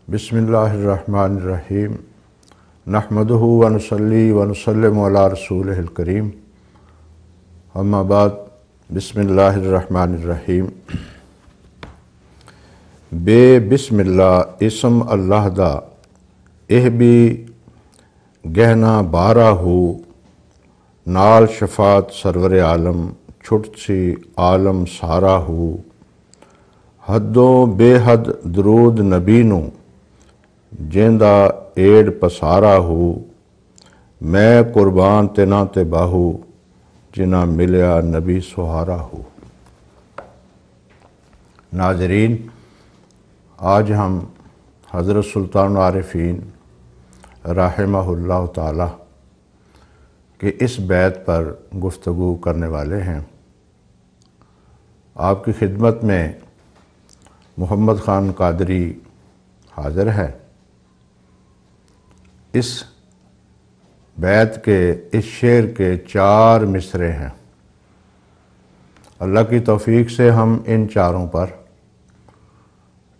بسم اللہ الرحمن الرحیم نحمدہ ونصلی ونسلم علی رسولہ الکریم اما بعد بسم اللہ الرحمن الرحیم بے بسم اللہ اسم اللہ دا اہ بھی گہنا بارہ ہو نال شفاعت سرور عالم چھٹ سی عالم سارا ہو حدوں بے حد درود نبی نو جیندہ ایڈ پسارا ہو میں قربان تینا تے باہو جنا ملیا نبی سہارا ہو۔ ناظرین، آج ہم حضرت سلطان العارفین رحمہ اللہ تعالی کہ اس بیت پر گفتگو کرنے والے ہیں۔ آپ کی خدمت میں محمد خان قادری حاضر ہے۔ اس بیت کے اس شعر کے 4 مصرے ہیں۔ اللہ کی توفیق سے ہم ان چاروں پر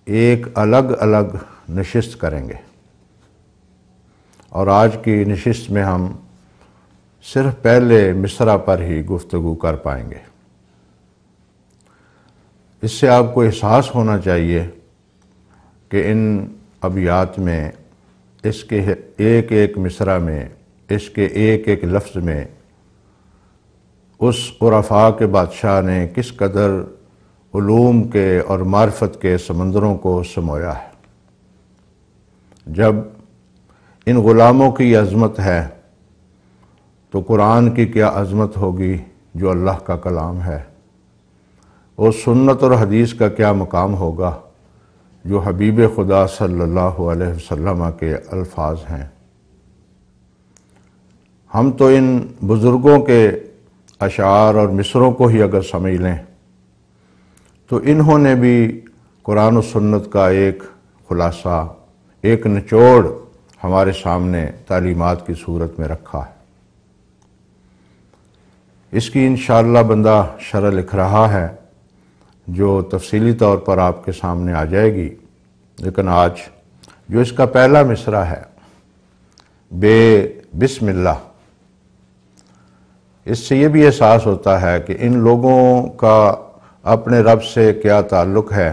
ایک الگ الگ نشست کریں گے، اور آج کی نشست میں ہم صرف پہلے مصرع پر ہی گفتگو کر پائیں گے۔ اس سے آپ کو احساس ہونا چاہیے کہ ان ابیات میں اس کے ایک ایک مصرع میں، اس کے ایک ایک لفظ میں اس عرفاء کے بادشاہ نے کس قدر علوم کے اور معرفت کے سمندروں کو سمویا ہے۔ جب ان غلاموں کی عظمت ہے تو قرآن کی کیا عظمت ہوگی جو اللہ کا کلام ہے، اور سنت اور حدیث کا کیا مقام ہوگا جو حبیب خدا صلی اللہ علیہ وسلم کے الفاظ ہیں۔ ہم تو ان بزرگوں کے اشعار اور مصروں کو ہی اگر سمجھ لیں تو انہوں نے بھی قرآن و سنت کا ایک خلاصہ، ایک نچوڑ ہمارے سامنے تعلیمات کی صورت میں رکھا ہے۔ اس کی انشاءاللہ بندہ شرح لکھ رہا ہے جو تفصیلی طور پر آپ کے سامنے آ جائے گی، لیکن آج جو اس کا پہلا مصرع ہے بے بسم اللہ، اس سے یہ بھی احساس ہوتا ہے کہ ان لوگوں کا اپنے رب سے کیا تعلق ہے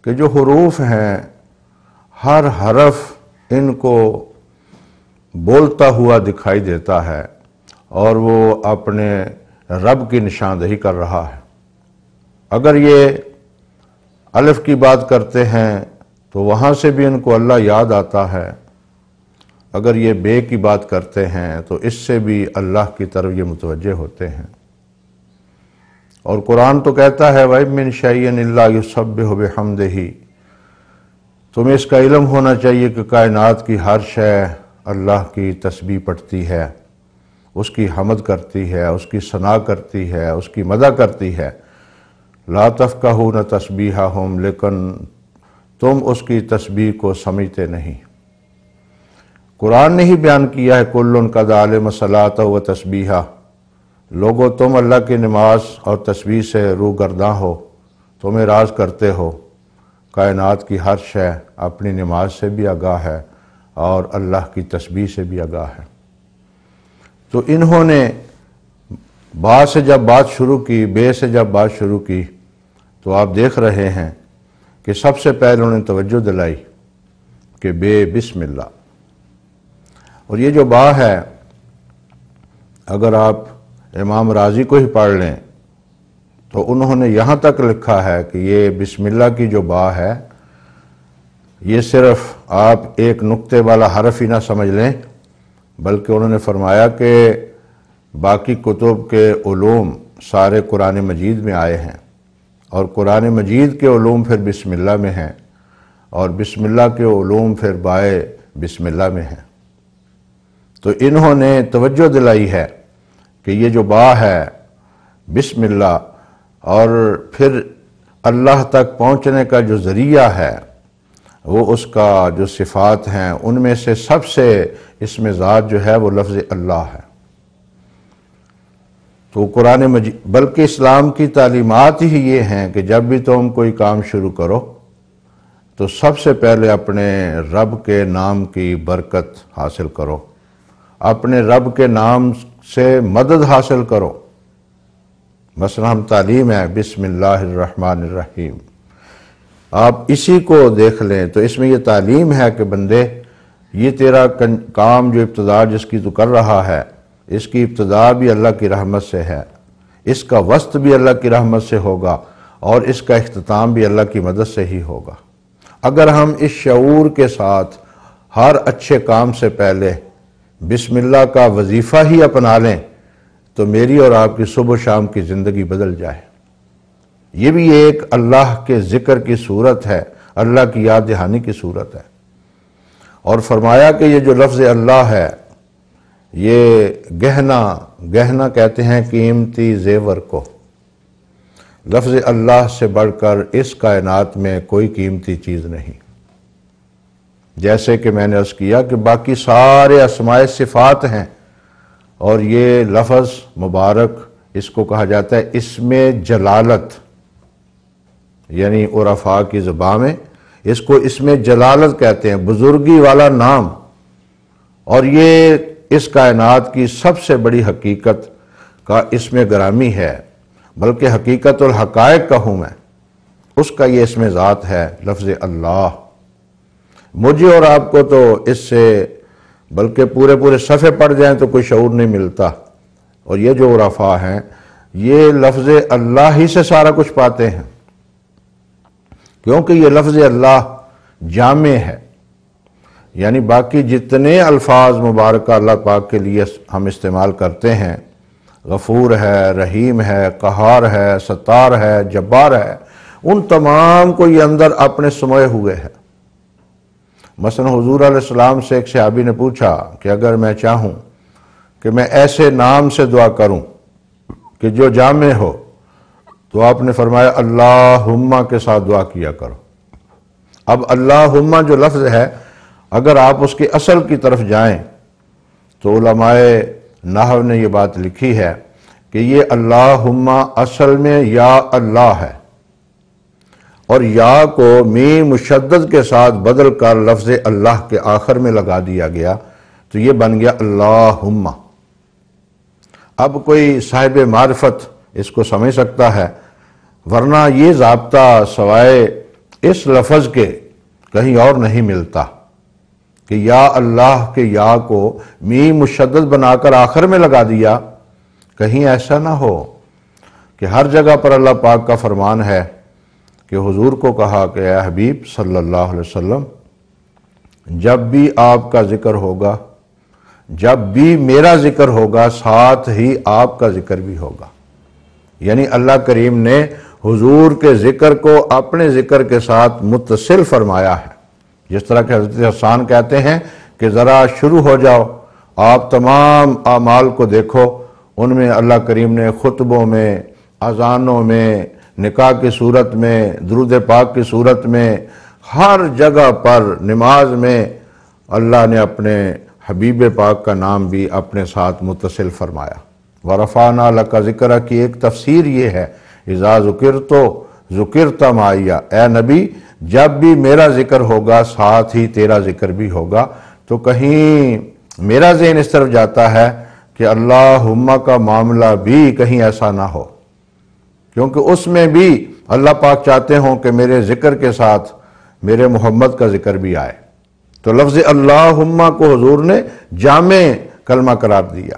کہ جو حروف ہیں ہر حرف ان کو بولتا ہوا دکھائی دیتا ہے اور وہ اپنے رب کی نشاندہی کر رہا ہے۔ اگر یہ الف کی بات کرتے ہیں تو وہاں سے بھی ان کو اللہ یاد آتا ہے، اگر یہ بے کی بات کرتے ہیں تو اس سے بھی اللہ کی طرف یہ متوجہ ہوتے ہیں۔ اور قرآن تو کہتا ہے وَإِن مِّن شَيْءٍ إِلَّا يُسَبِّحُ بِحَمْدِهِ، تمہیں اس کا علم ہونا چاہیے کہ کائنات کی ہر شے اللہ کی تسبیح پڑھتی ہے، اس کی حمد کرتی ہے، اس کی ثنا کرتی ہے، اس کی مدح کرتی ہے۔ لا تفقہون تسبیحہم، لیکن تم اس کی تسبیح کو سمجھتے نہیں۔ قرآن نے ہی بیان کیا ہے کل قد علم صلاۃ و تسبیحہ، لوگو تم اللہ کی نماز اور تسبیح سے روگرداں ہو، تم اعراض کرتے ہو۔ کائنات کی ہر شے اپنی نماز سے بھی آگاہ ہے اور اللہ کی تسبیح سے بھی آگاہ ہے۔ تو انہوں نے با سے جب بات شروع کی، بے سے جب بات شروع کی، تو آپ دیکھ رہے ہیں کہ سب سے پہلے انہوں نے توجہ دلائی کہ بے بسم اللہ۔ اور یہ جو با ہے، اگر آپ امام راضی کو ہی پڑھ لیں تو انہوں نے یہاں تک لکھا ہے کہ یہ بسم اللہ کی جو با ہے، یہ صرف آپ ایک نقطے والا حرف ہی نہ سمجھ لیں، بلکہ انہوں نے فرمایا کہ باقی کتب کے علوم سارے قرآن مجید میں آئے ہیں، اور قرآن مجید کے علوم پھر بسم اللہ میں ہیں، اور بسم اللہ کے علوم پھر بائے بسم اللہ میں ہیں۔ تو انہوں نے توجہ دلائی ہے کہ یہ جو با ہے بسم اللہ، اور پھر اللہ تک پہنچنے کا جو ذریعہ ہے وہ اس کا جو صفات ہیں ان میں سے سب سے اسم ذات جو ہے وہ لفظ اللہ ہے۔ تو قرآن مجید، بلکہ اسلام کی تعلیمات ہی یہ ہیں کہ جب بھی تم کوئی کام شروع کرو تو سب سے پہلے اپنے رب کے نام کی برکت حاصل کرو، اپنے رب کے نام سے مدد حاصل کرو۔ مثلا ہم تعلیم ہے بسم اللہ الرحمن الرحیم، آپ اسی کو دیکھ لیں تو اس میں یہ تعلیم ہے کہ بندے یہ تیرا کام جو ابتدا جس کی تو کر رہا ہے، اس کی ابتدا بھی اللہ کی رحمت سے ہے، اس کا وسط بھی اللہ کی رحمت سے ہوگا، اور اس کا اختتام بھی اللہ کی مدد سے ہی ہوگا۔ اگر ہم اس شعور کے ساتھ ہر اچھے کام سے پہلے بسم اللہ کا وظیفہ ہی اپنا لیں تو میری اور آپ کی صبح و شام کی زندگی بدل جائے۔ یہ بھی ایک اللہ کے ذکر کی صورت ہے، اللہ کی یاد دہانی کی صورت ہے۔ اور فرمایا کہ یہ جو لفظ اللہ ہے یہ گہنا کہتے ہیں قیمتی زیور کو۔ لفظ اللہ سے بڑھ کر اس کائنات میں کوئی قیمتی چیز نہیں۔ جیسے کہ میں نے عرض کیا کہ باقی سارے اسماء صفات ہیں، اور یہ لفظ مبارک اس کو کہا جاتا ہے اسم جلالت، یعنی عرفاء کی زبان میں اس کو اسم جلالت کہتے ہیں، بزرگی والا نام۔ اور یہ اس کائنات کی سب سے بڑی حقیقت کا اسم گرامی ہے، بلکہ حقیقت الحقائق کہوں میں، اس کا یہ اسم ذات ہے لفظ اللہ۔ مجھے اور آپ کو تو اس سے بلکہ پورے صفحے پڑھ جائیں تو کوئی شعور نہیں ملتا، اور یہ جو عرفاء ہیں یہ لفظ اللہ ہی سے سارا کچھ پاتے ہیں، کیونکہ یہ لفظ اللہ جامع ہے، یعنی باقی جتنے الفاظ مبارکہ اللہ پاک کے لیے ہم استعمال کرتے ہیں، غفور ہے، رحیم ہے، قہار ہے، ستار ہے، جبار ہے، ان تمام کو یہ اندر اپنے سموئے ہوئے ہے۔ مثلا حضور علیہ السلام سے ایک صحابی نے پوچھا کہ اگر میں چاہوں کہ میں ایسے نام سے دعا کروں کہ جو جامع ہو، تو آپ نے فرمایا اللہم کے ساتھ دعا کیا کرو۔ اب اللہم جو لفظ ہے اگر آپ اس کی اصل کی طرف جائیں تو علماء نحو نے یہ بات لکھی ہے کہ یہ اللہم اصل میں یا اللہ ہے، اور یا کو میم مشدد کے ساتھ بدل کر لفظ اللہ کے آخر میں لگا دیا گیا تو یہ بن گیا اللہم۔ اب کوئی صاحب معرفت اس کو سمجھ سکتا ہے، ورنہ یہ ضابطہ سوائے اس لفظ کے کہیں اور نہیں ملتا کہ یا اللہ کے یا کو میم مشدد بنا کر آخر میں لگا دیا۔ کہیں ایسا نہ ہو کہ ہر جگہ پر اللہ پاک کا فرمان ہے کہ حضور کو کہا کہ اے حبیب صلی اللہ علیہ وسلم جب بھی آپ کا ذکر ہوگا، جب بھی میرا ذکر ہوگا، ساتھ ہی آپ کا ذکر بھی ہوگا۔ یعنی اللہ کریم نے حضور کے ذکر کو اپنے ذکر کے ساتھ متصل فرمایا ہے۔ جس طرح کہ حضرت حسان کہتے ہیں کہ ذرا شروع ہو جاؤ، آپ تمام اعمال کو دیکھو، ان میں اللہ کریم نے خطبوں میں، اذانوں میں، نکاح کی صورت میں، درود پاک کی صورت میں، ہر جگہ پر نماز میں اللہ نے اپنے حبیب پاک کا نام بھی اپنے ساتھ متصل فرمایا۔ وَرَفَعْنَا لَكَ ذِكْرَكَ کی ایک تفسیر یہ ہے اذا ذکرت ذکرت معی، اے نبی جب بھی میرا ذکر ہوگا ساتھ ہی تیرا ذکر بھی ہوگا۔ تو کہیں میرا ذہن اس طرف جاتا ہے کہ اللہم کا معاملہ بھی کہیں ایسا نہ ہو، کیونکہ اس میں بھی اللہ پاک چاہتے ہوں کہ میرے ذکر کے ساتھ میرے محمد کا ذکر بھی آئے۔ تو لفظ اللہم کو حضور نے جامع کلمہ قرار دیا۔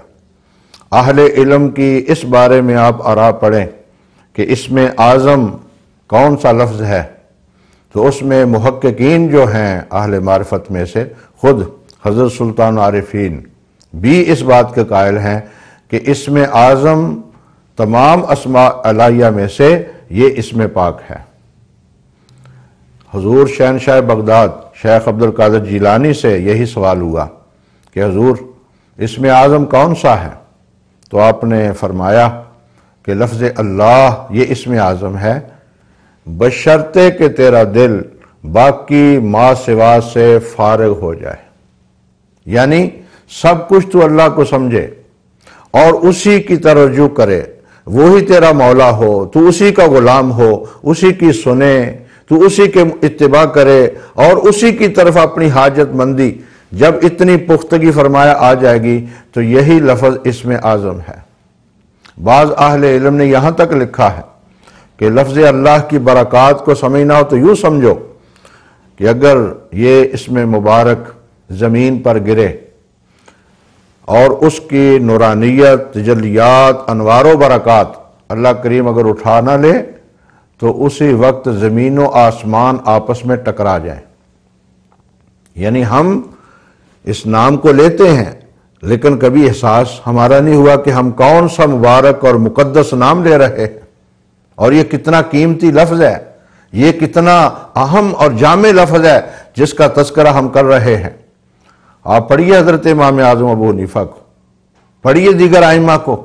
اہل علم کی اس بارے میں آپ آراء پڑھیں کہ اسم اعظم کون سا لفظ ہے، تو اس میں محققین جو ہیں اہل معرفت میں سے خود حضرت سلطان عارفین بھی اس بات کے قائل ہیں کہ اسم اعظم تمام اسماء الہیہ میں سے یہ اسم پاک ہے۔ حضور شہنشاہ بغداد شیخ عبد القادر جیلانی سے یہی سوال ہوا کہ حضور اسم اعظم کون سا ہے، تو آپ نے فرمایا کہ لفظ اللہ یہ اسم اعظم ہے، بشرطے کہ تیرا دل باقی ما سوا سے فارغ ہو جائے، یعنی سب کچھ تو اللہ کو سمجھے اور اسی کی طرف رجوع کرے، وہی تیرا مولا ہو، تو اسی کا غلام ہو، اسی کی سنے، تو اسی کے اتباع کرے اور اسی کی طرف اپنی حاجت مندی جب اتنی پختگی فرمایا آ جائے گی تو یہی لفظ اسم اعظم ہے۔ بعض اہل علم نے یہاں تک لکھا ہے کہ لفظ اللہ کی برکات کو سمجھنا ہو تو یوں سمجھو کہ اگر یہ اسم مبارک زمین پر گرے اور اس کی نورانیت، تجلیات، انوار و برکات اللہ کریم اگر اٹھا نہ لے تو اسی وقت زمین و آسمان آپس میں ٹکرا جائیں۔ یعنی ہم اس نام کو لیتے ہیں لیکن کبھی احساس ہمارا نہیں ہوا کہ ہم کون سا مبارک اور مقدس نام لے رہے ہیں، اور یہ کتنا قیمتی لفظ ہے، یہ کتنا اہم اور جامع لفظ ہے جس کا تذکرہ ہم کر رہے ہیں۔ آپ پڑھیے حضرت امام اعظم ابو حنیفہ کو، پڑھیے دیگر ائمہ کو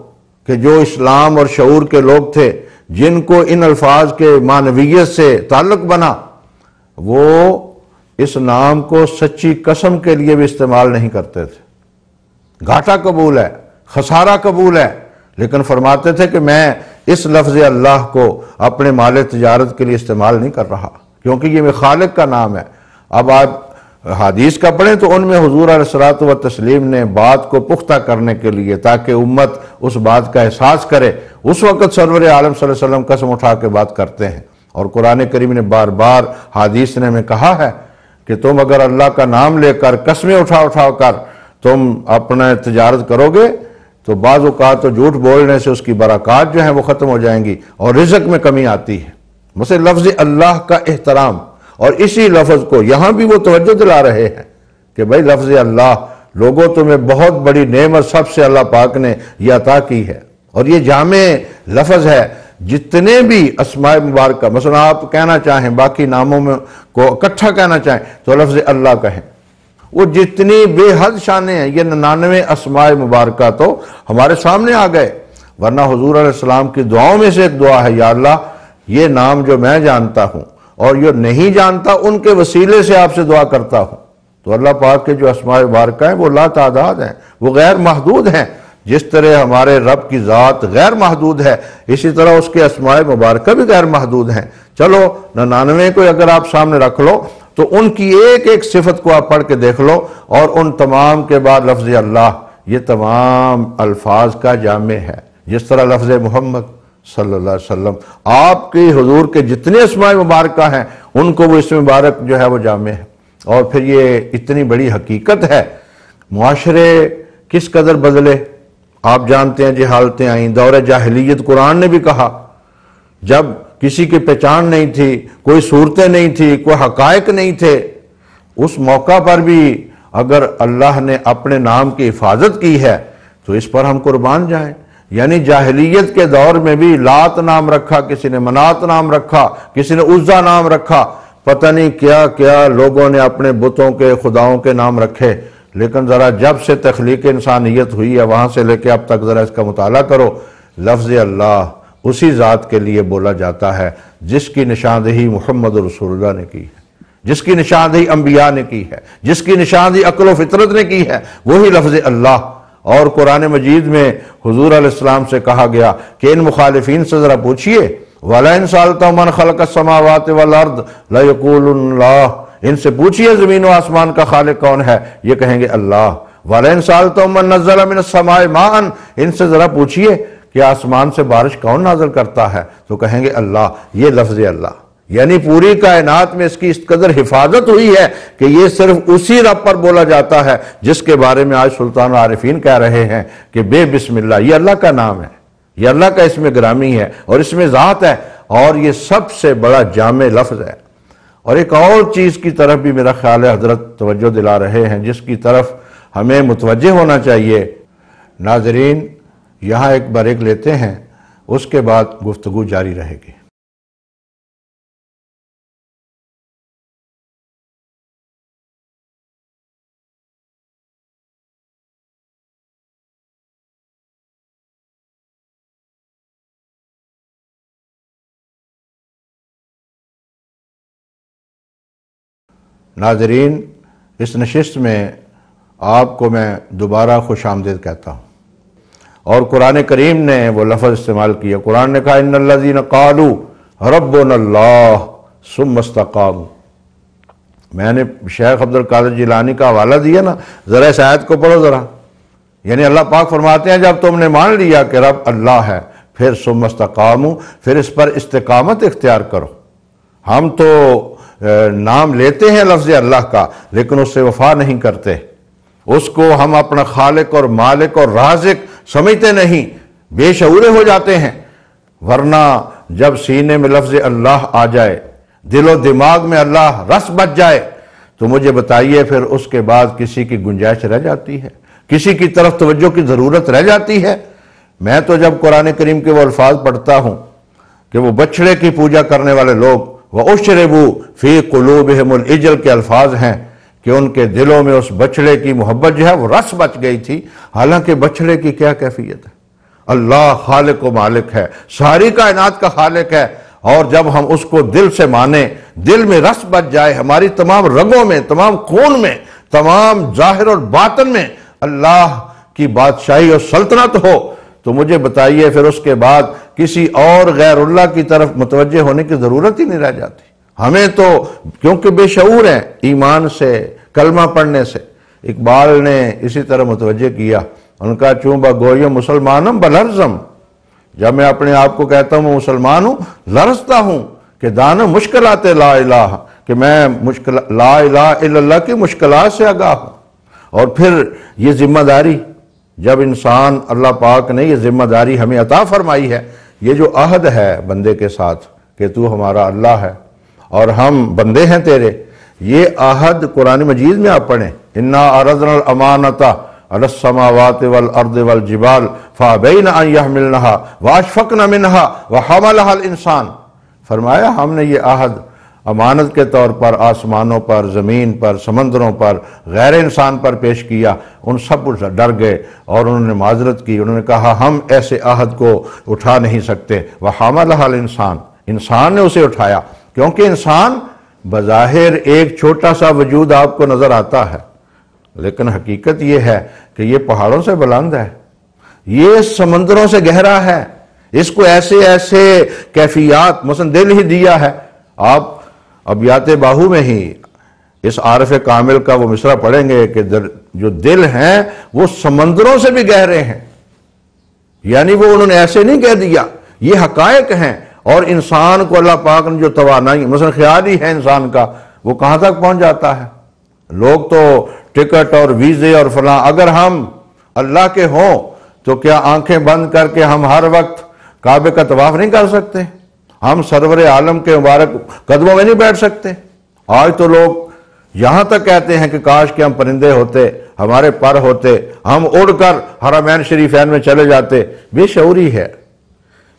کہ جو اسلام اور شعور کے لوگ تھے، جن کو ان الفاظ کے معنویت سے تعلق بنا، وہ اس نام کو سچی قسم کے لیے بھی استعمال نہیں کرتے تھے۔ گھاٹا قبول ہے، خسارہ قبول ہے، لیکن فرماتے تھے کہ میں اس لفظ اللہ کو اپنے مال تجارت کے لیے استعمال نہیں کر رہا، کیونکہ یہ میرے خالق کا نام ہے۔ اب آپ حدیث کا پڑھیں تو ان میں حضور علیہ الصلوۃ والتسلیم نے بات کو پختہ کرنے کے لیے تاکہ امت اس بات کا احساس کرے، اس وقت سرور عالم صلی اللہ علیہ وسلم قسم اٹھا کے بات کرتے ہیں، اور قرآن کریم نے بار بار حدیث نے ہمیں کہا ہے کہ تم اگر اللہ کا نام لے کر قسمیں اٹھا کر تم اپنا تجارت کرو گے تو بعض اوقات تو جھوٹ بولنے سے اس کی برکات جو ہیں وہ ختم ہو جائیں گی اور رزق میں کمی آتی ہے۔ مثلا لفظ اللہ کا احترام، اور اسی لفظ کو یہاں بھی وہ توجہ دلا رہے ہیں کہ بھائی لفظ اللہ لوگوں تمہیں بہت بڑی نعمت سب سے اللہ پاک نے یہ عطا کی ہے، اور یہ جامع لفظ ہے۔ جتنے بھی اسماء مبارکہ مثلا آپ کہنا چاہیں باقی ناموں میں کو اکٹھا کہنا چاہیں تو لفظ اللہ کہیں، وہ جتنی بے حد شانیں ہیں، یہ 99 اسماء مبارکہ تو ہمارے سامنے آ گئے، ورنہ حضور علیہ السلام کی دعاؤں میں سے ایک دعا ہے، یا اللہ یہ نام جو میں جانتا ہوں اور یہ نہیں جانتا ان کے وسیلے سے آپ سے دعا کرتا ہوں۔ تو اللہ پاک کے جو اسماء مبارکہ ہیں وہ لا تعداد ہیں، وہ غیر محدود ہیں۔ جس طرح ہمارے رب کی ذات غیر محدود ہے، اسی طرح اس کے اسماء مبارکہ بھی غیر محدود ہیں۔ چلو 99 کو اگر آپ سامنے رکھ لو تو ان کی ایک ایک صفت کو آپ پڑھ کے دیکھ لو، اور ان تمام کے بعد لفظ اللہ یہ تمام الفاظ کا جامع ہے۔ جس طرح لفظ محمد صلی اللہ علیہ وسلم آپ کی حضور کے جتنے اسماء مبارکہ ہیں ان کو وہ اسم مبارک جو ہے وہ جامع ہے۔ اور پھر یہ اتنی بڑی حقیقت ہے، معاشرے کس قدر بدلے آپ جانتے ہیں، حالتیں آئیں، دور جاہلیت قرآن نے بھی کہا، جب کسی کی پہچان نہیں تھی، کوئی صورتیں نہیں تھی، کوئی حقائق نہیں تھے، اس موقع پر بھی اگر اللہ نے اپنے نام کی حفاظت کی ہے تو اس پر ہم قربان جائیں۔ یعنی جاہلیت کے دور میں بھی لات نام رکھا، کسی نے منات نام رکھا، کسی نے عزا نام رکھا، پتہ نہیں کیا کیا لوگوں نے اپنے بتوں کے خداؤں کے نام رکھے، لیکن ذرا جب سے تخلیق انسانیت ہوئی ہے وہاں سے لے کے اب تک ذرا اس کا مطالعہ کرو، لفظ اللہ اسی ذات کے لیے بولا جاتا ہے جس کی نشاندہی محمد رسول اللہ نے کی ہے، جس کی نشاندہی انبیاء نے کی ہے، جس کی نشاندہی عقل و فطرت نے کی ہے، وہی لفظ اللہ۔ اور قرآن مجید میں حضور علیہ السلام سے کہا گیا کہ ان مخالفین سے ذرا پوچھئے وَلَئِن سَأَلْتَهُم مَّنْ خَلَقَ السَّمَاوَاتِ وَالْأَرْضَ لَيَقُولُنَّ اللَّهُ، ان سے پوچھئے زمین و آسمان کا خالق کون ہے، یہ کہیں گے اللہ۔ وَلَئِن سَأَلْتَهُم مَّن نَّزَّلَ مِنَ السَّمَاءِ مَاءً، ان سے ذرا پوچھئے کہ آسمان سے بارش کون نازل کرتا ہے، تو کہیں گے اللہ۔ یہ لفظ اللہ، یعنی پوری کائنات میں اس کی اس قدر حفاظت ہوئی ہے کہ یہ صرف اسی رب پر بولا جاتا ہے جس کے بارے میں آج سلطان العارفین کہہ رہے ہیں کہ بے بسم اللہ، یہ اللہ کا نام ہے، یہ اللہ کا اسم گرامی ہے اور اس میں ذات ہے، اور یہ سب سے بڑا جامع لفظ ہے۔ اور ایک اور چیز کی طرف بھی میرا خیال ہے حضرت توجہ دلا رہے ہیں جس کی طرف ہمیں متوجہ ہونا چاہیے۔ ناظرین یہاں ایک بریک لیتے ہیں، اس کے بعد گفتگو جاری رہے گی۔ ناظرین اس نشست میں آپ کو میں دوبارہ خوش آمدید کہتا ہوں، اور قرآن کریم نے وہ لفظ استعمال کیا۔ قرآن نے کہا ان الذین قالوا ربنا اللہ ثم استقاموا. میں نے شیخ عبد القادر جیلانی کا حوالہ دیا نا، ذرا اس آیت کو پڑھو ذرا. یعنی اللہ پاک فرماتے ہیں جب تم نے مان لیا کہ رب اللہ ہے، پھر ثم استقاموا، پھر اس پر استقامت اختیار کرو. ہم تو نام لیتے ہیں لفظ اللہ کا، لیکن اس سے وفا نہیں کرتے. اس کو ہم اپنا خالق اور مالک اور رازق سمجھتے نہیں، بے شعورے ہو جاتے ہیں. ورنہ جب سینے میں لفظ اللہ آ جائے، دل و دماغ میں اللہ رس بچ جائے، تو مجھے بتائیے پھر اس کے بعد کسی کی گنجائش رہ جاتی ہے؟ کسی کی طرف توجہ کی ضرورت رہ جاتی ہے؟ میں تو جب قرآن کریم کے وہ الفاظ پڑھتا ہوں کہ وہ بچڑے کی پوجا کرنے والے لوگ وَأُشْرِبُوا فِي قُلُوبِهِمُ الْإِجْلَ کے الفاظ ہیں کہ ان کے دلوں میں اس بچڑے کی محبت جو ہے وہ رس بچ گئی تھی. حالانکہ بچڑے کی کیا کیفیت ہے؟ اللہ خالق و مالک ہے، ساری کائنات کا خالق ہے. اور جب ہم اس کو دل سے مانیں، دل میں رس بچ جائے، ہماری تمام رگوں میں، تمام خون میں، تمام ظاہر اور باطن میں اللہ کی بادشاہی اور سلطنت ہو، تو مجھے بتائیے پھر اس کے بعد کسی اور غیر اللہ کی طرف متوجہ ہونے کی ضرورت ہی نہیں رہ جاتی. ہمیں تو کیونکہ بے شعور ہیں ایمان سے، کلمہ پڑھنے سے. اقبال نے اسی طرح متوجہ کیا، ان کا چونبا گویم مسلمانم بلرزم. جب میں اپنے آپ کو کہتا ہوں میں مسلمان ہوں، لرزتا ہوں کہ دانا مشکلات لا الہ، کہ میں لا الہ الا اللہ کی مشکلات سے آگاہ ہوں. اور پھر یہ ذمہ داری، جب انسان اللہ پاک نے یہ ذمہ داری ہمیں عطا فرمائی ہے، یہ جو عہد ہے بندے کے ساتھ کہ تو ہمارا اللہ ہے اور ہم بندے ہیں تیرے، یہ عہد قرآن مجید میں آپ پڑھیں. انا عرضنا الامانۃ علی السماوات والارض والجبال فابین ان یحملنها واشفقن منها وحملها الانسان. فرمایا ہم نے یہ عہد امانت کے طور پر آسمانوں پر، زمین پر، سمندروں پر، غیر انسان پر پیش کیا. ان سب سے ڈر گئے اور انہوں نے معذرت کی. انہوں نے کہا ہم ایسے عہد کو اٹھا نہیں سکتے. وَحَمَلَهَا الْإِنسان، انسان نے اسے اٹھایا. کیونکہ انسان بظاہر ایک چھوٹا سا وجود آپ کو نظر آتا ہے، لیکن حقیقت یہ ہے کہ یہ پہاڑوں سے بلند ہے، یہ سمندروں سے گہرا ہے. اس کو ایسے ایسے کیفیات مثلا دل ہی دیا ہے. آپ ابیات باہو میں ہی اس عارف کامل کا وہ مصرع پڑھیں گے کہ جو دل ہیں وہ سمندروں سے بھی گہرے ہیں. یعنی وہ انہوں نے ایسے نہیں کہہ دیا، یہ حقائق ہیں. اور انسان کو اللہ پاک نے جو توانائی مثلا خیال ہی ہے انسان کا، وہ کہاں تک پہنچ جاتا ہے. لوگ تو ٹکٹ اور ویزے اور فلاں، اگر ہم اللہ کے ہوں تو کیا آنکھیں بند کر کے ہم ہر وقت کعبے کا طواف نہیں کر سکتے؟ ہم سرور عالم کے مبارک قدموں میں نہیں بیٹھ سکتے؟ آج تو لوگ یہاں تک کہتے ہیں کہ کاش کہ ہم پرندے ہوتے، ہمارے پر ہوتے، ہم اڑ کر حرمین شریفین میں چلے جاتے. بے شعوری ہے.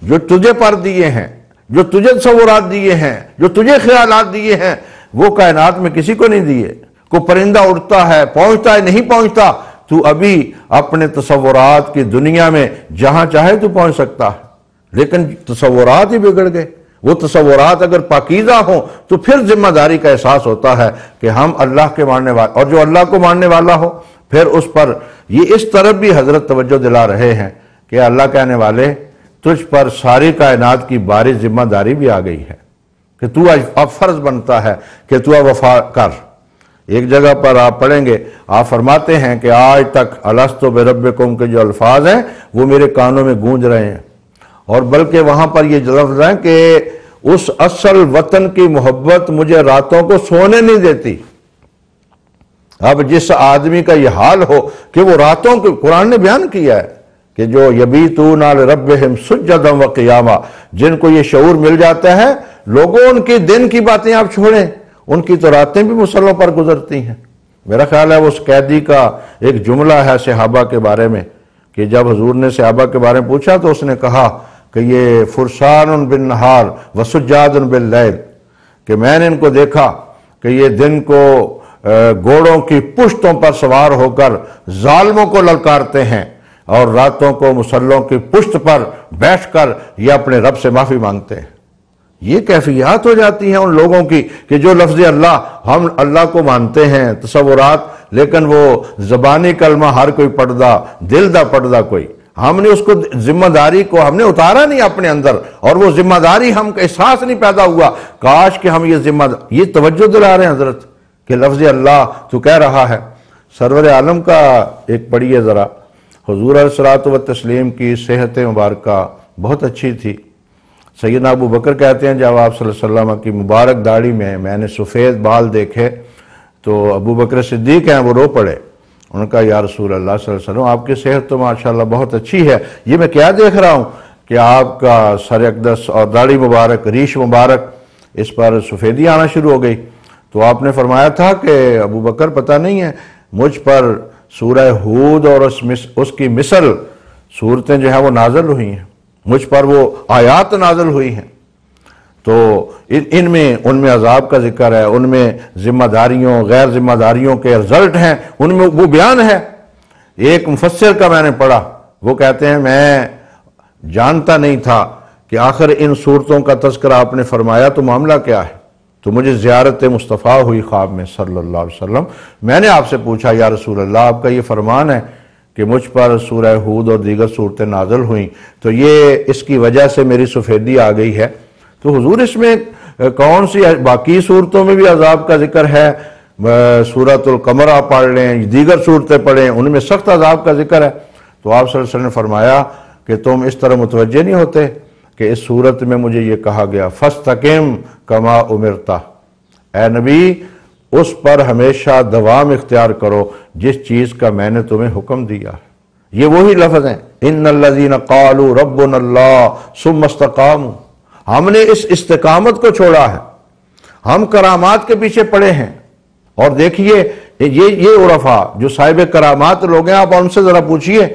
جو تجھے پر دیے ہیں، جو تجھے تصورات دیے ہیں، جو تجھے خیالات دیے ہیں، وہ کائنات میں کسی کو نہیں دیے. کوئی پرندہ اڑتا ہے، پہنچتا ہے، نہیں پہنچتا. تو ابھی اپنے تصورات کی دنیا میں جہاں چاہے تو پہنچ سکتا ہے، لیکن تصورات ہی بگڑ گئے. وہ تصورات اگر پاکیزہ ہوں تو پھر ذمہ داری کا احساس ہوتا ہے کہ ہم اللہ کے ماننے والے، اور جو اللہ کو ماننے والا ہو پھر اس پر یہ اس طرف بھی حضرت توجہ دلا رہے ہیں کہ اللہ کہنے والے تجھ پر ساری کائنات کی باری ذمہ داری بھی آ گئی ہے کہ تو اب فرض بنتا ہے کہ تو اب وفا کر. ایک جگہ پر آپ پڑھیں گے، آپ فرماتے ہیں کہ آج تک الستو بربکم کے جو الفاظ ہیں وہ میرے کانوں میں گونج رہے ہیں. اور بلکہ وہاں پر یہ لفظ ہے کہ اس اصل وطن کی محبت مجھے راتوں کو سونے نہیں دیتی. اب جس آدمی کا یہ حال ہو کہ وہ راتوں کو، قرآن نے بیان کیا ہے کہ جو یبیتون لربہم سجدا وقیاما، جن کو یہ شعور مل جاتا ہے، لوگوں ان کی دن کی باتیں آپ چھوڑیں، ان کی تو راتیں بھی مصلوں پر گزرتی ہیں. میرا خیال ہے اس قیدی کا ایک جملہ ہے صحابہ کے بارے میں کہ جب حضور نے صحابہ کے بارے میں پوچھا تو اس نے کہا کہ یہ فرسان بالنہار وسجاد باللیل، کہ میں نے ان کو دیکھا کہ یہ دن کو گھوڑوں کی پشتوں پر سوار ہو کر ظالموں کو للکارتے ہیں، اور راتوں کو مصلوں کی پشت پر بیٹھ کر یہ اپنے رب سے معافی مانگتے ہیں. یہ کیفیات ہو جاتی ہیں ان لوگوں کی کہ جو لفظ اللہ، ہم اللہ کو مانتے ہیں تصورات، لیکن وہ زبانی کلمہ ہر کوئی پڑھدا، دل دا پڑھدا کوئی. ہم نے اس کو ذمہ داری کو ہم نے اتارا نہیں اپنے اندر، اور وہ ذمہ داری ہم کا احساس نہیں پیدا ہوا۔ کاش کہ ہم یہ توجہ دلا رہے ہیں حضرت کہ لفظ اللہ تو کہہ رہا ہے۔ سرور عالم کا ایک پڑھیے ذرا، حضور علیہ الصلوۃ والتسلیم کی صحت مبارکہ بہت اچھی تھی۔ سیدنا ابو بکر کہتے ہیں جب آپ صلی اللہ علیہ وسلم کی مبارک داڑھی میں نے سفید بال دیکھے تو ابو بکر صدیق ہیں، وہ رو پڑے۔ انہوں نے کہا یا رسول اللہ صلی اللہ علیہ وسلم آپ کی صحت تو ماشاءاللہ بہت اچھی ہے، یہ میں کیا دیکھ رہا ہوں کہ آپ کا سر اقدس اور داڑھی مبارک، ریش مبارک، اس پر سفیدی آنا شروع ہو گئی۔ تو آپ نے فرمایا تھا کہ ابو بکر پتہ نہیں ہے مجھ پر سورہ ہود اور اس کی مثل صورتیں جو ہیں وہ نازل ہوئی ہیں، مجھ پر وہ آیات نازل ہوئی ہیں۔ تو ان میں عذاب کا ذکر ہے، ان میں ذمہ داریوں غیر ذمہ داریوں کے رزلٹ ہیں، ان میں وہ بیان ہے۔ ایک مفسر کا میں نے پڑھا، وہ کہتے ہیں میں جانتا نہیں تھا کہ آخر ان صورتوں کا تذکرہ آپ نے فرمایا تو معاملہ کیا ہے، تو مجھے زیارت مصطفیٰ ہوئی خواب میں صلی اللہ علیہ وسلم۔ میں نے آپ سے پوچھا یا رسول اللہ آپ کا یہ فرمان ہے کہ مجھ پر سورہ ہود اور دیگر صورتیں نازل ہوئیں، تو یہ اس کی وجہ سے میری سفیدی آ گئی ہے۔ تو حضور اس میں کون سی باقی صورتوں میں بھی عذاب کا ذکر ہے، سورۃ القمر آپ پڑھ لیں، دیگر صورتیں پڑھیں، ان میں سخت عذاب کا ذکر ہے۔ تو آپ صلی اللہ علیہ وسلم نے فرمایا کہ تم اس طرح متوجہ نہیں ہوتے کہ اس صورت میں مجھے یہ کہا گیا فَاسْتَقِمْ كَمَا أُمِرْتَ، اے نبی اس پر ہمیشہ دوام اختیار کرو جس چیز کا میں نے تمہیں حکم دیا ہے۔ یہ وہی لفظ ہیں إِنَّ الَّذِينَ قَالُوا رَبُّنَا اللَّهُ ثُمَّ اسْتَقَامُوا، ہم نے اس استقامت کو چھوڑا ہے، ہم کرامات کے پیچھے پڑے ہیں۔ اور دیکھیے یہ عرفاء جو صاحب کرامات لوگ ہیں، آپ ان سے ذرا پوچھئے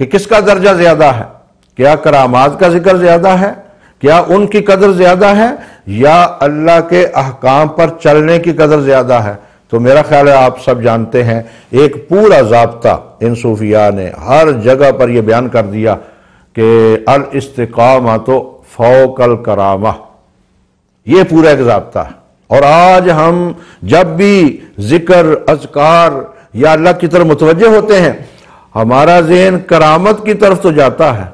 کہ کس کا درجہ زیادہ ہے، کیا کرامات کا ذکر زیادہ ہے، کیا ان کی قدر زیادہ ہے، یا اللہ کے احکام پر چلنے کی قدر زیادہ ہے؟ تو میرا خیال ہے آپ سب جانتے ہیں، ایک پورا ضابطہ ان صوفیاء نے ہر جگہ پر یہ بیان کر دیا کہ الاستقامۃ فوق الکرامہ، یہ پورا ایک ضابطہ ہے۔ اور آج ہم جب بھی ذکر اذکار یا اللہ کی طرف متوجہ ہوتے ہیں، ہمارا ذہن کرامت کی طرف تو جاتا ہے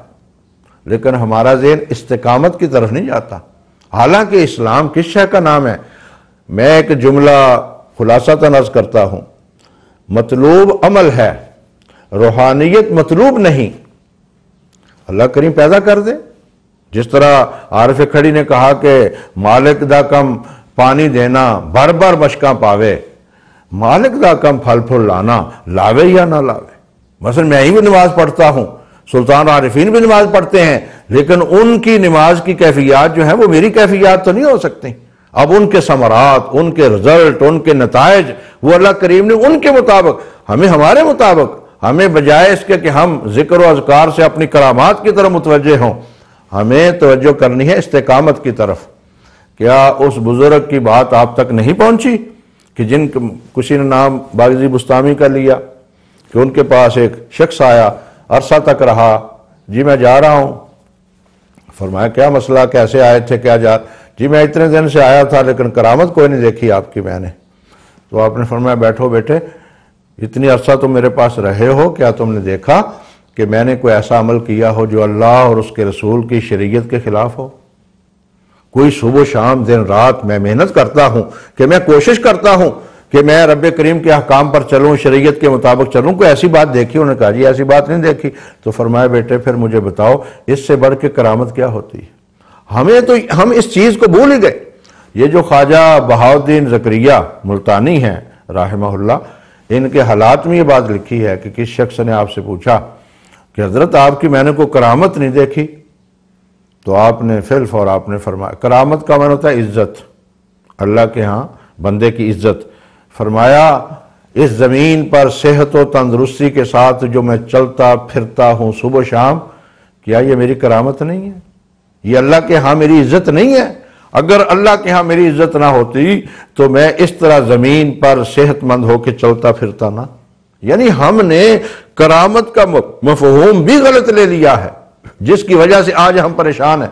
لیکن ہمارا ذہن استقامت کی طرف نہیں جاتا۔ حالانکہ اسلام کس شے کا نام ہے؟ میں ایک جملہ خلاصتاً عرض کرتا ہوں، مطلوب عمل ہے، روحانیت مطلوب نہیں۔ اللہ کریم پیدا کر دے، جس طرح عارف کھڑی نے کہا کہ مالک دا کم پانی دینا بار بار مشکاں پاوے، مالک دا کم پھل پھل لانا لاوے یا نہ لاوے۔ مثلا میں ہی بھی نماز پڑھتا ہوں، سلطان عارفین بھی نماز پڑھتے ہیں، لیکن ان کی نماز کی کیفیات جو ہیں وہ میری کیفیات تو نہیں ہو سکتی۔ اب ان کے ثمرات، ان کے رزلٹ، ان کے نتائج وہ اللہ کریم نے ان کے مطابق، ہمیں ہمارے مطابق، ہمیں بجائے اس کے کہ ہم ذکر و اذکار سے اپنی کرامات کی طرف متوجہ ہوں، ہمیں توجہ کرنی ہے استقامت کی طرف۔ کیا اس بزرگ کی بات آپ تک نہیں پہنچی کہ جن کسی نے نام باغزی بستامی کا لیا کہ ان کے پاس ایک شخص آیا، عرصہ تک رہا، جی میں جا رہا ہوں۔ فرمایا کیا مسئلہ، کیسے آئے تھے، کیا جی میں اتنے دن سے آیا تھا لیکن کرامت کوئی نہیں دیکھی آپ کی میں نے۔ تو آپ نے فرمایا بیٹھو بیٹے، اتنی عرصہ تم میرے پاس رہے ہو، کیا تم نے دیکھا کہ میں نے کوئی ایسا عمل کیا ہو جو اللہ اور اس کے رسول کی شریعت کے خلاف ہو؟ کوئی صبح شام دن رات میں محنت کرتا ہوں کہ میں کوشش کرتا ہوں کہ میں رب کریم کے احکام پر چلوں، شریعت کے مطابق چلوں، کوئی ایسی بات دیکھی؟ انہوں نے کہا جی ایسی بات نہیں دیکھی۔ تو فرمایا بیٹے پھر مجھے بتاؤ اس سے بڑھ کے کرامت کیا ہوتی ہے؟ ہم اس چیز کو بھول ہی گئے۔ یہ جو خواجہ بہاؤالدین زکریہ ملتانی ہیں رحمہ اللہ، ان کے حالات میں یہ بات لکھی ہے کہ کس شخص نے آپ سے پوچھا کہ حضرت آپ کی میں نے کوئی کرامت نہیں دیکھی، تو آپ نے فی الفور آپ نے فرمایا، کرامت کا معنی ہوتا ہے عزت، اللہ کے ہاں بندے کی عزت۔ فرمایا اس زمین پر صحت و تندرستی کے ساتھ جو میں چلتا پھرتا ہوں صبح شام، کیا یہ میری کرامت نہیں ہے؟ یہ اللہ کے ہاں میری عزت نہیں ہے؟ اگر اللہ کے ہاں میری عزت نہ ہوتی تو میں اس طرح زمین پر صحت مند ہو کے چلتا پھرتا نہ۔ یعنی ہم نے کرامت کا مفہوم بھی غلط لے لیا ہے، جس کی وجہ سے آج ہم پریشان ہیں۔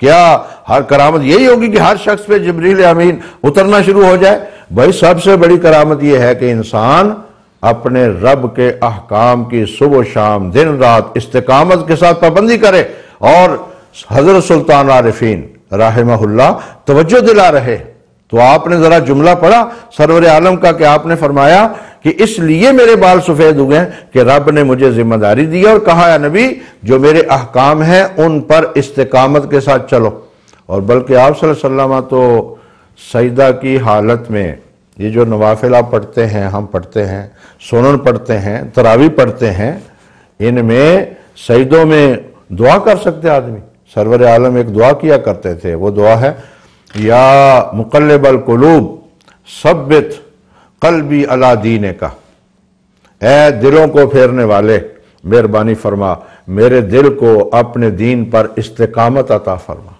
کیا ہر کرامت یہی ہوگی کہ ہر شخص پہ جبریل امین اترنا شروع ہو جائے؟ بھائی سب سے بڑی کرامت یہ ہے کہ انسان اپنے رب کے احکام کی صبح و شام دن رات استقامت کے ساتھ پابندی کرے۔ اور حضرت سلطان عارفین رحمہ اللہ توجہ دلا رہے، تو آپ نے ذرا جملہ پڑھا سرور عالم کا کہ آپ نے فرمایا کہ اس لیے میرے بال سفید ہوئے کہ رب نے مجھے ذمہ داری دی اور کہا ہے نبی جو میرے احکام ہیں ان پر استقامت کے ساتھ چلو۔ اور بلکہ آپ صلی اللہ علیہ وسلم تو سجدہ کی حالت میں یہ جو نوافل آپ پڑھتے ہیں، ہم پڑھتے ہیں، سنن پڑھتے ہیں، تراویح پڑھتے ہیں، ان میں سجدوں میں دعا کر سکتے آدمی۔ سرور عالم ایک دعا کیا کرتے تھے، وہ دعا ہے یا مقلب القلوب ثبت قلبی علی دینک، اے دلوں کو پھیرنے والے مہربانی فرما میرے دل کو اپنے دین پر استقامت عطا فرما۔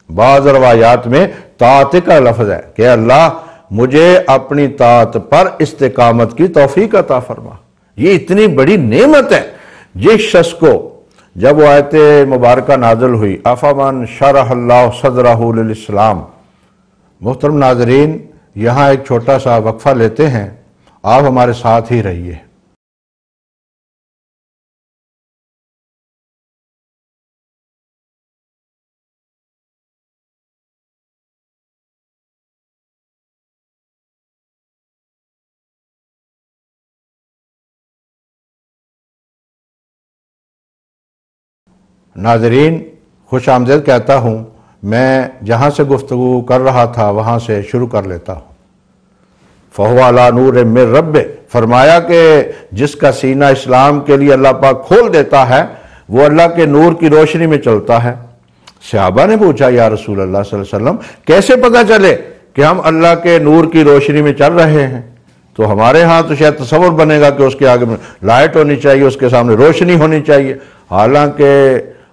بعض روایات میں طاعت کا لفظ ہے کہ اللہ مجھے اپنی طاعت پر استقامت کی توفیق عطا فرما۔ یہ اتنی بڑی نعمت ہے جس شخص کو جب وہ آیت مبارکہ نازل ہوئی افمن شرح اللہ صدرہ للاسلام۔ محترم ناظرین، یہاں ایک چھوٹا سا وقفہ لیتے ہیں، آپ ہمارے ساتھ ہی رہیے۔ ناظرین، خوش آمدید کہتا ہوں، میں جہاں سے گفتگو کر رہا تھا وہاں سے شروع کر لیتا ہوں۔ فَهُوَ عَلَى نُورٍ مِّن رَبِّهِ، فرمایا کہ جس کا سینہ اسلام کے لیے اللہ پاک کھول دیتا ہے وہ اللہ کے نور کی روشنی میں چلتا ہے۔ صحابہ نے پوچھا یا رسول اللہ صلی اللہ علیہ وسلم کیسے پتہ چلے کہ ہم اللہ کے نور کی روشنی میں چل رہے ہیں؟ تو ہمارے ہاں تو شاید تصور بنے گا کہ اس کے آگے میں لائٹ ہونی چاہیے، اس کے سامنے روشنی ہونی چاہیے، حالانکہ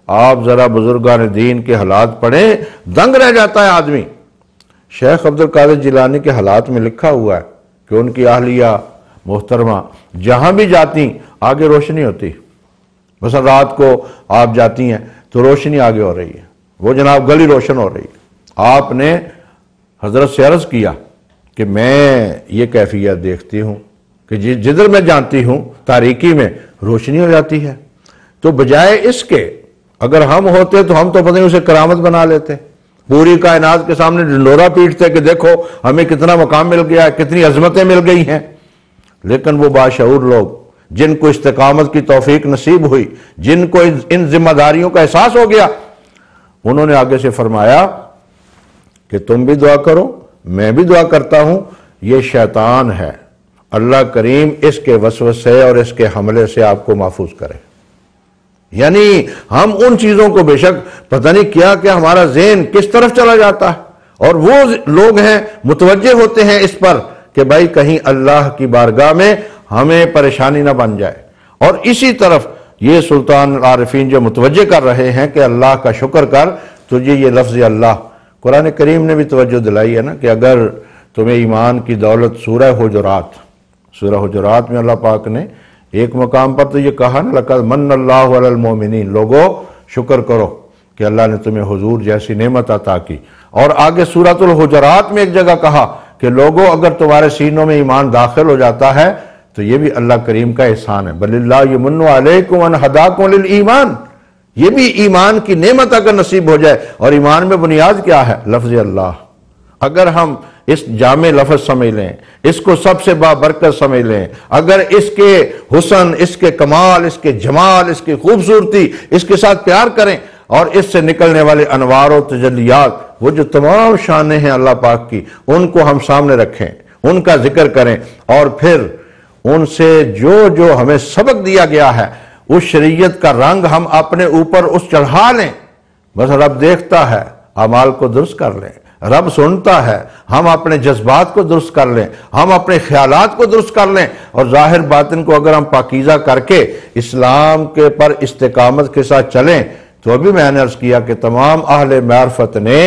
آپ ذرا بزرگان دین کے حالات پڑھیں، دنگ رہ جاتا ہے آدمی۔ شیخ عبد القادر جیلانی کے حالات میں لکھا ہوا ہے کہ ان کی اہلیہ محترمہ جہاں بھی جاتی آگے روشنی ہوتی، مثلا رات کو آپ جاتی ہیں تو روشنی آگے ہو رہی ہے، وہ جناب گلی روشن ہو رہی ہے۔ آپ نے حضرت سے عرض کیا کہ میں یہ کیفیت دیکھتی ہوں کہ جدھر میں جانتی ہوں تاریکی میں روشنی ہو جاتی ہے، تو بجائے اس کے اگر ہم ہوتے تو ہم تو پتہ نہیں اسے کرامت بنا لیتے، پوری کائنات کے سامنے ڈنڈورا پیٹتے کہ دیکھو ہمیں کتنا مقام مل گیا ہے، کتنی عظمتیں مل گئی ہیں۔ لیکن وہ باشعور لوگ جن کو استقامت کی توفیق نصیب ہوئی، جن کو ان ذمہ داریوں کا احساس ہو گیا، انہوں نے آگے سے فرمایا کہ تم بھی دعا کرو، میں بھی دعا کرتا ہوں، یہ شیطان ہے، اللہ کریم اس کے وسوسے اور اس کے حملے سے آپ کو محفوظ کرے۔ یعنی ہم ان چیزوں کو بے شک پتہ نہیں کیا کہ ہمارا ذہن کس طرف چلا جاتا ہے، اور وہ لوگ ہیں متوجہ ہوتے ہیں اس پر کہ بھائی کہیں اللہ کی بارگاہ میں ہمیں پریشانی نہ بن جائے۔ اور اسی طرف یہ سلطان عارفین جو متوجہ کر رہے ہیں کہ اللہ کا شکر کر، تجھے یہ لفظ اللہ قرآن کریم نے بھی توجہ دلائی ہے نا کہ اگر تمہیں ایمان کی دولت سورہ حجرات میں اللہ پاک نے ایک مقام پر تو یہ کہا نا لَقَدْ مَنَّ اللَّهُ عَلَى الْمُؤْمِنِينَ، لوگو شکر کرو کہ اللہ نے تمہیں حضور جیسی نعمت عطا کی۔ اور آگے سورۃ الحجرات میں ایک جگہ کہا کہ لوگو اگر تمہارے سینوں میں ایمان داخل ہو جاتا ہے تو یہ بھی اللہ کریم کا احسان ہے، بَلِ اللَّهُ يَمُنُّ عَلَيْكُمْ أَنْ هَدَاكُمْ لِلْإِيمَانِ، یہ بھی ایمان کی نعمت اگر نصیب ہو جائے۔ اور ایمان میں بنیاد کیا ہے؟ لفظ اللہ۔ اگر ہم اس جامع لفظ سمجھ لیں، اس کو سب سے بابرکت سمجھ لیں، اگر اس کے حسن، اس کے کمال، اس کے جمال، اس کی خوبصورتی، اس کے ساتھ پیار کریں اور اس سے نکلنے والے انوار و تجلیات، وہ جو تمام شانیں ہیں اللہ پاک کی، ان کو ہم سامنے رکھیں، ان کا ذکر کریں، اور پھر ان سے جو ہمیں سبق دیا گیا ہے اس شریعت کا رنگ ہم اپنے اوپر اس چڑھا لیں۔ بس رب دیکھتا ہے، اعمال کو درست کر لیں، رب سنتا ہے، ہم اپنے جذبات کو درست کر لیں، ہم اپنے خیالات کو درست کر لیں، اور ظاہر باطن کو اگر ہم پاکیزہ کر کے اسلام کے پر استقامت کے ساتھ چلیں، تو ابھی میں نے عرض کیا کہ تمام اہل معرفت نے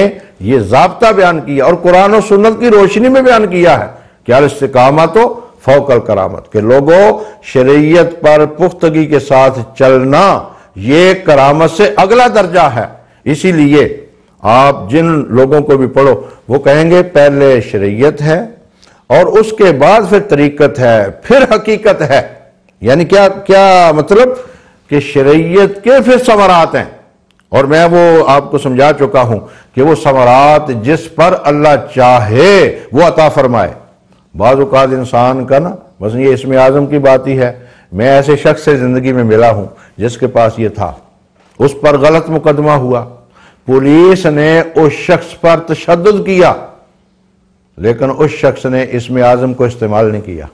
یہ ضابطہ بیان کیا اور قرآن و سنت کی روشنی میں بیان کیا ہے کہ الاستقامت فوق الکرامت، کہ لوگوں شریعت پر پختگی کے ساتھ چلنا یہ کرامت سے اگلا درجہ ہے۔ اسی لیے آپ جن لوگوں کو بھی پڑھو وہ کہیں گے پہلے شریعت ہے اور اس کے بعد پھر طریقت ہے، پھر حقیقت ہے۔ یعنی کیا مطلب کہ شریعت کے پھر ثمرات ہیں، اور میں وہ آپ کو سمجھا چکا ہوں کہ وہ ثمرات جس پر اللہ چاہے وہ عطا فرمائے۔ بعض اوقات انسان کا نا، بس یہ اسم اعظم کی بات ہی ہے، میں ایسے شخص سے زندگی میں ملا ہوں جس کے پاس یہ تھا، اس پر غلط مقدمہ ہوا، پولیس نے اس شخص پر تشدد کیا، لیکن اس شخص نے اسم اعظم کو استعمال نہیں کیا۔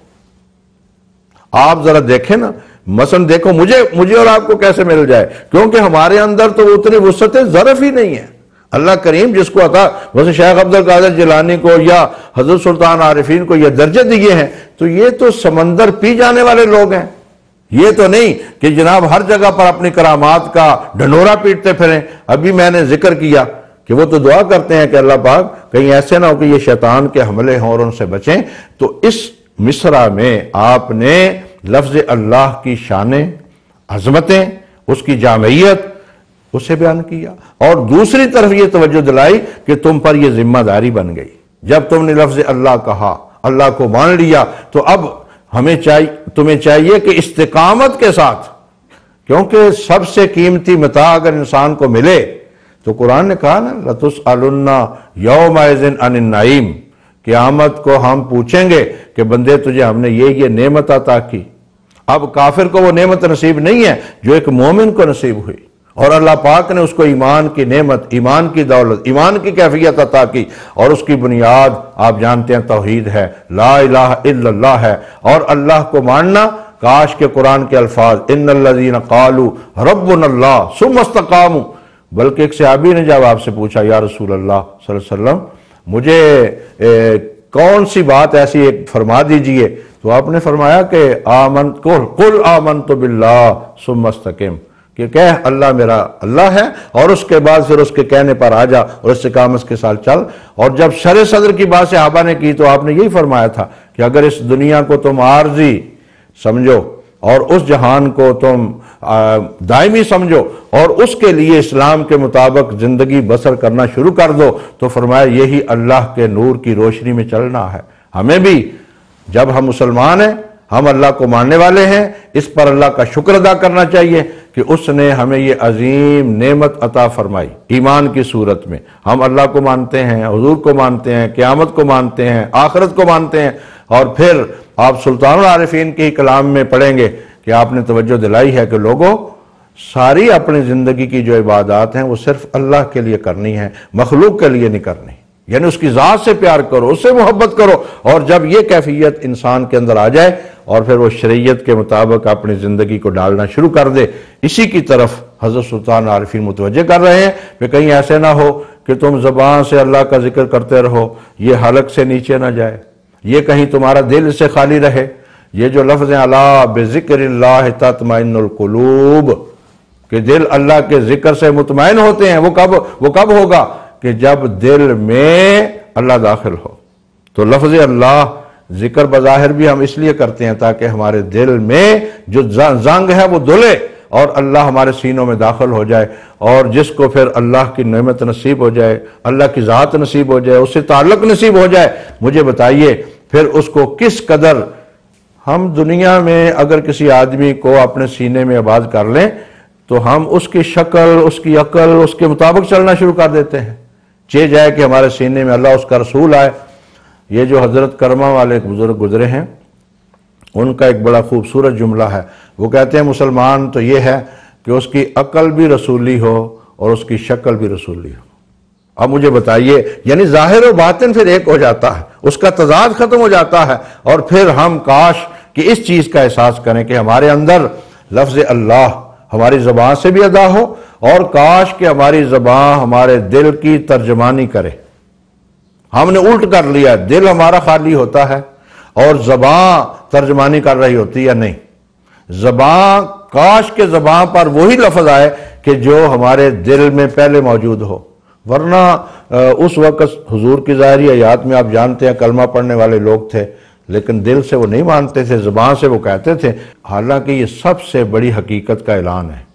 آپ ذرا دیکھیں نا، مثلا دیکھو مجھے اور آپ کو کیسے مل جائے، کیونکہ ہمارے اندر تو اتنی وسعت ظرف ہی نہیں ہے۔ اللہ کریم جس کو عطا، ویسے شیخ عبد القادر جیلانی کو یا حضرت سلطان عارفین کو یہ درجے دیے ہیں، تو یہ تو سمندر پی جانے والے لوگ ہیں۔ یہ تو نہیں کہ جناب ہر جگہ پر اپنی کرامات کا ڈھنڈورا پیٹتے پھریں۔ ابھی میں نے ذکر کیا کہ وہ تو دعا کرتے ہیں کہ اللہ پاک کہیں ایسے نہ ہو کہ یہ شیطان کے حملے ہوں اور ان سے بچیں۔ تو اس مصرع میں آپ نے لفظ اللہ کی شانیں، عظمتیں، اس کی جامعیت اسے بیان کیا، اور دوسری طرف یہ توجہ دلائی کہ تم پر یہ ذمہ داری بن گئی۔ جب تم نے لفظ اللہ کہا، اللہ کو مان لیا، تو اب تمہیں چاہیے کہ استقامت کے ساتھ، کیونکہ سب سے قیمتی متاع اگر انسان کو ملے تو قرآن نے کہا نا لَتُسْأَلُنَّ يَوْمَئِذٍ عَنِ النَّعِيمِ، قیامت کو ہم پوچھیں گے کہ بندے تجھے ہم نے یہ نعمت عطا کی۔ اب کافر کو وہ نعمت نصیب نہیں ہے جو ایک مومن کو نصیب ہوئی، اور اللہ پاک نے اس کو ایمان کی نعمت، ایمان کی دولت، ایمان کی کیفیت عطا کی، اور اس کی بنیاد آپ جانتے ہیں توحید ہے، لا الہ الا اللہ ہے۔ اور اللہ کو ماننا، کاش کے قرآن کے الفاظ ان الذین قالوا ربنا اللہ ثم استقاموا، بلکہ ایک صحابی نے جب آپ سے پوچھا یا رسول اللہ صلی اللہ علیہ وسلم مجھے کون سی بات ایسی ایک فرما دیجئے، تو آپ نے فرمایا کہ قل آمنت باللہ ثم استقم، کہ کہہ اللہ میرا اللہ ہے، اور اس کے بعد پھر اس کے کہنے پر آ جا اور استقامت کے ساتھ چل۔ اور جب شرع صدر کی بات صحابہ نے کی تو آپ نے یہی فرمایا تھا کہ اگر اس دنیا کو تم عارضی سمجھو اور اس جہان کو تم دائمی سمجھو اور اس کے لیے اسلام کے مطابق زندگی بسر کرنا شروع کر دو، تو فرمایا یہی اللہ کے نور کی روشنی میں چلنا ہے۔ ہمیں بھی جب ہم مسلمان ہیں، ہم اللہ کو ماننے والے ہیں، اس پر اللہ کا شکر ادا کرنا چاہیے کہ اس نے ہمیں یہ عظیم نعمت عطا فرمائی ایمان کی صورت میں۔ ہم اللہ کو مانتے ہیں، حضور کو مانتے ہیں، قیامت کو مانتے ہیں، آخرت کو مانتے ہیں، اور پھر آپ سلطان العارفین کے کلام میں پڑھیں گے کہ آپ نے توجہ دلائی ہے کہ لوگوں ساری اپنی زندگی کی جو عبادات ہیں وہ صرف اللہ کے لیے کرنی ہے، مخلوق کے لیے نہیں کرنی۔ یعنی اس کی ذات سے پیار کرو، اس سے محبت کرو، اور جب یہ کیفیت انسان کے اندر آ جائے اور پھر وہ شریعت کے مطابق اپنی زندگی کو ڈالنا شروع کر دے، اسی کی طرف حضرت سلطان عارفین متوجہ کر رہے ہیں کہ کہیں ایسے نہ ہو کہ تم زبان سے اللہ کا ذکر کرتے رہو، یہ حلق سے نیچے نہ جائے، یہ کہیں تمہارا دل سے خالی رہے۔ یہ جو لفظ ہیں الا بذکر اللہ تطمئن القلوب، کہ دل اللہ کے ذکر سے مطمئن ہوتے ہیں، وہ کب ہوگا؟ کہ جب دل میں اللہ داخل ہو۔ تو لفظ اللہ ذکر بظاہر بھی ہم اس لیے کرتے ہیں تاکہ ہمارے دل میں جو زنگ ہے وہ دھلے اور اللہ ہمارے سینوں میں داخل ہو جائے، اور جس کو پھر اللہ کی نعمت نصیب ہو جائے، اللہ کی ذات نصیب ہو جائے، اس سے تعلق نصیب ہو جائے، مجھے بتائیے پھر اس کو کس قدر ہم دنیا میں اگر کسی آدمی کو اپنے سینے میں آباد کر لیں تو ہم اس کی شکل، اس کی عقل، اس کے مطابق چلنا شروع کر دیتے ہیں۔ چاہے جائے کہ ہمارے سینے میں اللہ، اس کا رسول آئے۔ یہ جو حضرت کرمہ والے ایک بزرگ گزرے ہیں، ان کا ایک بڑا خوبصورت جملہ ہے، وہ کہتے ہیں مسلمان تو یہ ہے کہ اس کی عقل بھی رسولی ہو اور اس کی شکل بھی رسولی ہو۔ اب مجھے بتائیے، یعنی ظاہر و باطن پھر ایک ہو جاتا ہے، اس کا تضاد ختم ہو جاتا ہے، اور پھر ہم کاش کہ اس چیز کا احساس کریں کہ ہمارے اندر لفظ اللہ ہماری زبان سے بھی ادا ہو، اور کاش کہ ہماری زبان ہمارے دل کی ترجمانی کرے۔ ہم نے الٹ کر لیا، دل ہمارا خالی ہوتا ہے اور زبان ترجمانی کر رہی ہوتی یا نہیں۔ زبان، کاش کے زبان پر وہی لفظ آئے کہ جو ہمارے دل میں پہلے موجود ہو، ورنہ اس وقت حضور کی ظاہری حیات میں آپ جانتے ہیں کلمہ پڑھنے والے لوگ تھے، لیکن دل سے وہ نہیں مانتے تھے، زبان سے وہ کہتے تھے، حالانکہ یہ سب سے بڑی حقیقت کا اعلان ہے۔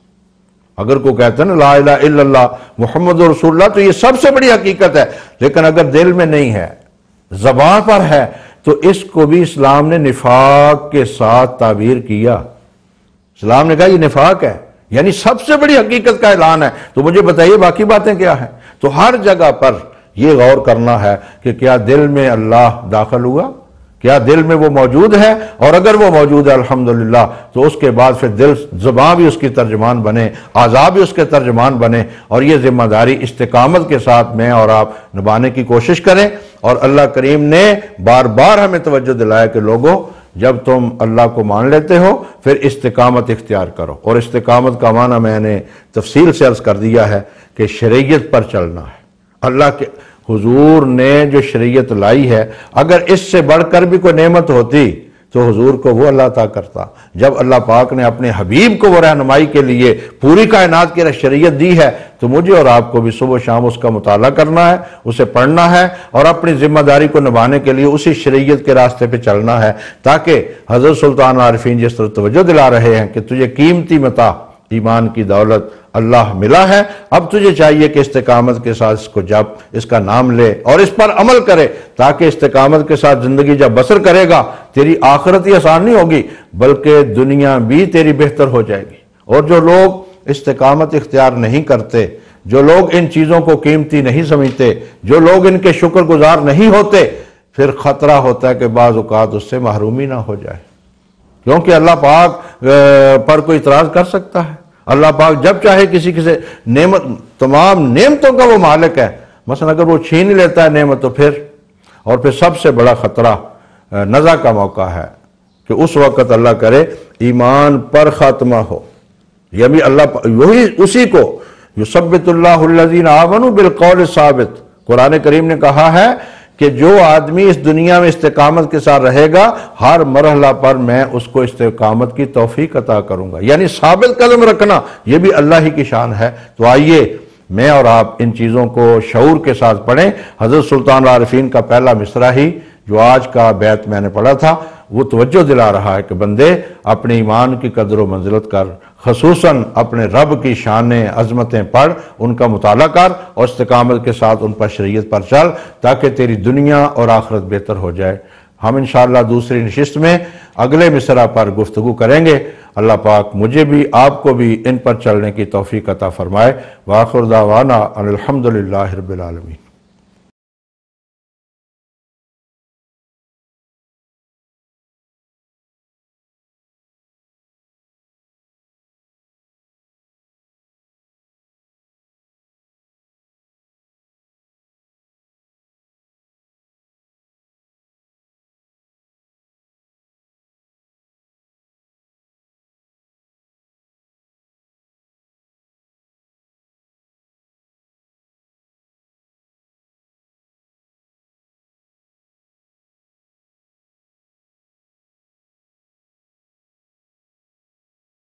اگر کوئی کہتا ہے نا لا الہ الا اللہ محمد رسول اللہ، تو یہ سب سے بڑی حقیقت ہے، لیکن اگر دل میں نہیں ہے، زبان پر ہے تو اس کو بھی اسلام نے نفاق کے ساتھ تعبیر کیا۔ اسلام نے کہا یہ نفاق ہے، یعنی سب سے بڑی حقیقت کا اعلان ہے، تو مجھے بتائیے باقی باتیں کیا ہیں؟ تو ہر جگہ پر یہ غور کرنا ہے کہ کیا دل میں اللہ داخل ہوا، کیا دل میں وہ موجود ہے، اور اگر وہ موجود ہے الحمدللہ تو اس کے بعد پھر دل، زبان بھی اس کی ترجمان بنے، اعضاء بھی اس کے ترجمان بنے، اور یہ ذمہ داری استقامت کے ساتھ میں اور آپ نبھانے کی کوشش کریں۔ اور اللہ کریم نے بار بار ہمیں توجہ دلایا کہ لوگوں، جب تم اللہ کو مان لیتے ہو پھر استقامت اختیار کرو، اور استقامت کا معنی میں نے تفصیل سے عرض کر دیا ہے کہ شریعت پر چلنا ہے۔ اللہ کے حضور نے جو شریعت لائی ہے، اگر اس سے بڑھ کر بھی کوئی نعمت ہوتی تو حضور کو وہ اللہ عطا کرتا۔ جب اللہ پاک نے اپنے حبیب کو وہ رہنمائی کے لیے پوری کائنات کی شریعت دی ہے تو مجھے اور آپ کو بھی صبح و شام اس کا مطالعہ کرنا ہے، اسے پڑھنا ہے، اور اپنی ذمہ داری کو نبھانے کے لیے اسی شریعت کے راستے پہ چلنا ہے، تاکہ حضرت سلطان عارفین جس طرح توجہ دلا رہے ہیں کہ تجھے قیمتی متاع ایمان کی دولت اللہ ملا ہے، اب تجھے چاہیے کہ استقامت کے ساتھ اس کو جب اس کا نام لے اور اس پر عمل کرے، تاکہ استقامت کے ساتھ زندگی جب بسر کرے گا تیری آخرت ہی آسان نہیں ہوگی بلکہ دنیا بھی تیری بہتر ہو جائے گی۔ اور جو لوگ استقامت اختیار نہیں کرتے، جو لوگ ان چیزوں کو قیمتی نہیں سمجھتے، جو لوگ ان کے شکر گزار نہیں ہوتے، پھر خطرہ ہوتا ہے کہ بعض اوقات اس سے محرومی نہ ہو جائے، کیونکہ اللہ پاک پر کوئی اعتراض کر سکتا ہے۔ اللہ پاک جب چاہے کسی سے نعمت، تمام نعمتوں کا وہ مالک ہے، مثلا اگر وہ چھین ہی لیتا ہے نعمت تو پھر سب سے بڑا خطرہ نزع کا موقع ہے کہ اس وقت اللہ کرے ایمان پر خاتمہ ہو۔ یہ بھی اللہ وہی اسی کو یثبت اللہ الذین آمنوا بالقول الثابت، قرآن کریم نے کہا ہے کہ جو آدمی اس دنیا میں استقامت کے ساتھ رہے گا ہر مرحلہ پر میں اس کو استقامت کی توفیق عطا کروں گا، یعنی ثابت قدم رکھنا یہ بھی اللہ ہی کی شان ہے۔ تو آئیے میں اور آپ ان چیزوں کو شعور کے ساتھ پڑھیں۔ حضرت سلطان العارفین کا پہلا مصرع ہی جو آج کا بیت میں نے پڑھا تھا وہ توجہ دلا رہا ہے کہ بندے اپنے ایمان کی قدر و منزلت کر، خصوصاً اپنے رب کی شانیں عظمتیں پڑھ، ان کا مطالعہ کر اور استقامت کے ساتھ ان پر شریعت پر چل، تاکہ تیری دنیا اور آخرت بہتر ہو جائے۔ ہم انشاءاللہ دوسری نشست میں اگلے مصرع پر گفتگو کریں گے۔ اللہ پاک مجھے بھی آپ کو بھی ان پر چلنے کی توفیق عطا فرمائے۔ وآخر دعوانا ان الحمدللہ رب العالمین۔